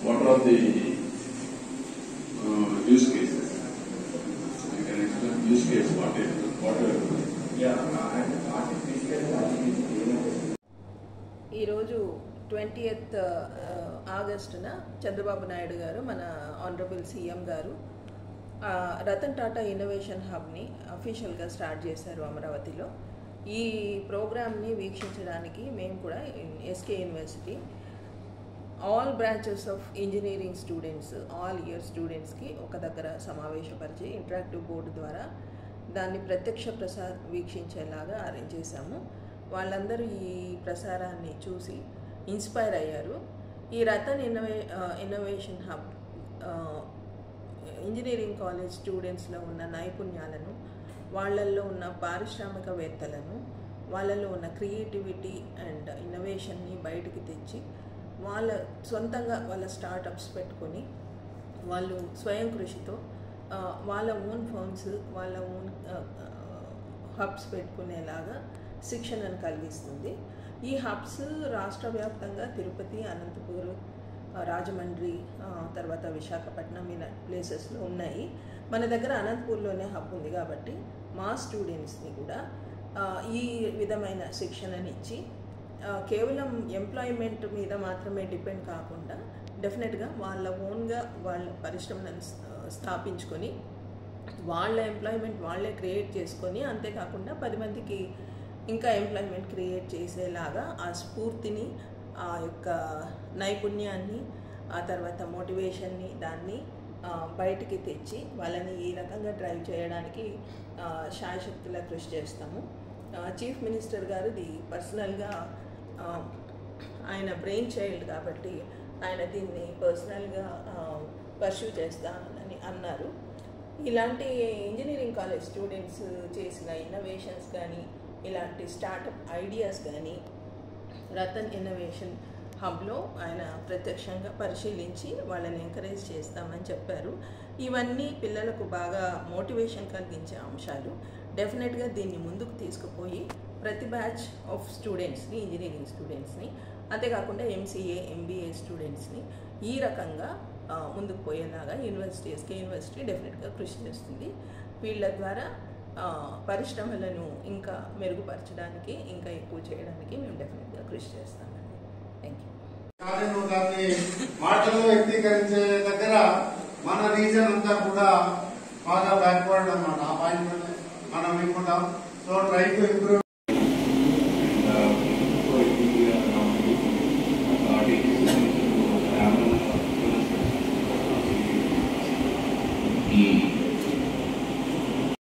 What are the use cases? You can explain use case. What are ఈరోజు 20th ఆగస్టున Chandrababu Naidu గారు మన honourable CM గారు Ratan Tata innovation హబ్ని అఫీషియల్గా start చేశారు అమరావతిలో. ఈ ప్రోగ్రామ్ని వీక్షించడానికి మేము కూడా SK university all branches of engineering students, all year స్టూడెంట్స్కి ఒక దగ్గర సమావేశపరిచి ఇంటరాక్టివ్ బోర్డు ద్వారా దాన్ని ప్రత్యక్ష వీక్షించేలాగా అరేంజ్ చేశాము. వాళ్ళందరూ ఈ ప్రసారాన్ని చూసి ఇన్స్పైర్ అయ్యారు. ఈ Ratan innovation hub engineering college స్టూడెంట్స్లో ఉన్న నైపుణ్యాలను, వాళ్ళల్లో ఉన్న పారిశ్రామికవేత్తలను, వాళ్ళలో ఉన్న క్రియేటివిటీ అండ్ ఇన్నోవేషన్ని బయటికి తెచ్చి వాళ్ళ సొంతంగా వాళ్ళ స్టార్టప్స్ పెట్టుకొని వాళ్ళు స్వయం కృషితో వాళ్ళ ఓన్ ఫర్మ్స్, వాళ్ళ ఓన్ హబ్స్ పెట్టుకునేలాగా శిక్షణను కలిగిస్తుంది. ఈ హబ్స్ రాష్ట్ర వ్యాప్తంగా తిరుపతి, అనంతపూర్, రాజమండ్రి, తర్వాత విశాఖపట్నం ఇలా ప్లేసెస్లో ఉన్నాయి. మన దగ్గర అనంతపూర్లోనే హబ్ ఉంది కాబట్టి మా స్టూడెంట్స్ని కూడా ఈ విధమైన శిక్షణనిచ్చి కేవలం ఎంప్లాయ్మెంట్ మీద మాత్రమే డిపెండ్ కాకుండా డెఫినెట్గా వాళ్ళ ఓన్గా వాళ్ళ పరిశ్రమలను స్థాపించుకొని వాళ్ళ ఎంప్లాయ్మెంట్ వాళ్ళే క్రియేట్ చేసుకొని, అంతేకాకుండా 10 మందికి ఇంకా ఎంప్లాయ్మెంట్ క్రియేట్ చేసేలాగా ఆ స్ఫూర్తిని, ఆ యొక్క నైపుణ్యాన్ని, ఆ తర్వాత మోటివేషన్ని దాన్ని బయటికి తెచ్చి వాళ్ళని ఈ రకంగా డ్రైవ్ చేయడానికి శాయశక్తులా కృషి చేస్తాము. చీఫ్ మినిస్టర్ గారు పర్సనల్గా ఆయన బ్రెయిన్ చైల్డ్ కాబట్టి ఆయన దీన్ని పర్సనల్గా పర్స్యూ చేస్తానని అన్నారు. ఇలాంటి ఇంజనీరింగ్ కాలేజ్ స్టూడెంట్స్ చేసిన ఇన్నోవేషన్స్ కానీ, ఇలాంటి స్టార్టప్ ఐడియాస్ కానీ రతన్ ఇన్నోవేషన్ హబ్లో ఆయన ప్రత్యక్షంగా పరిశీలించి వాళ్ళని ఎంకరేజ్ చేస్తామని చెప్పారు. ఇవన్నీ పిల్లలకు బాగా మోటివేషన్ కలిగించే అంశాలు. డెఫినెట్గా దీన్ని ముందుకు తీసుకుపోయి ప్రతి బ్యాచ్ ఆఫ్ స్టూడెంట్స్ని, ఇంజనీరింగ్ స్టూడెంట్స్ని, అంతేకాకుండా ఎంసీఏ, ఎంబీఏ స్టూడెంట్స్ని ఈ రకంగా ముందుకు పోయేలాగా ఎస్కే యూనివర్సిటీ డెఫినెట్గా కృషి చేస్తుంది. వీళ్ళ ద్వారా పరిశ్రమలను ఇంకా మెరుగుపరచడానికి, ఇంకా ఎక్కువ చేయడానికి మేము డెఫినెట్గా కృషి చేస్తామండి. Thank you. దాన్ని మాటల్లో వ్యక్తీకరించే దగ్గర మన రీజన్ అంతా కూడా బాగా బ్యాక్వర్డ్ అన్నమాట. ఆ పాయింట్ మనం ఇవ్వకుంటాం. So try to improve.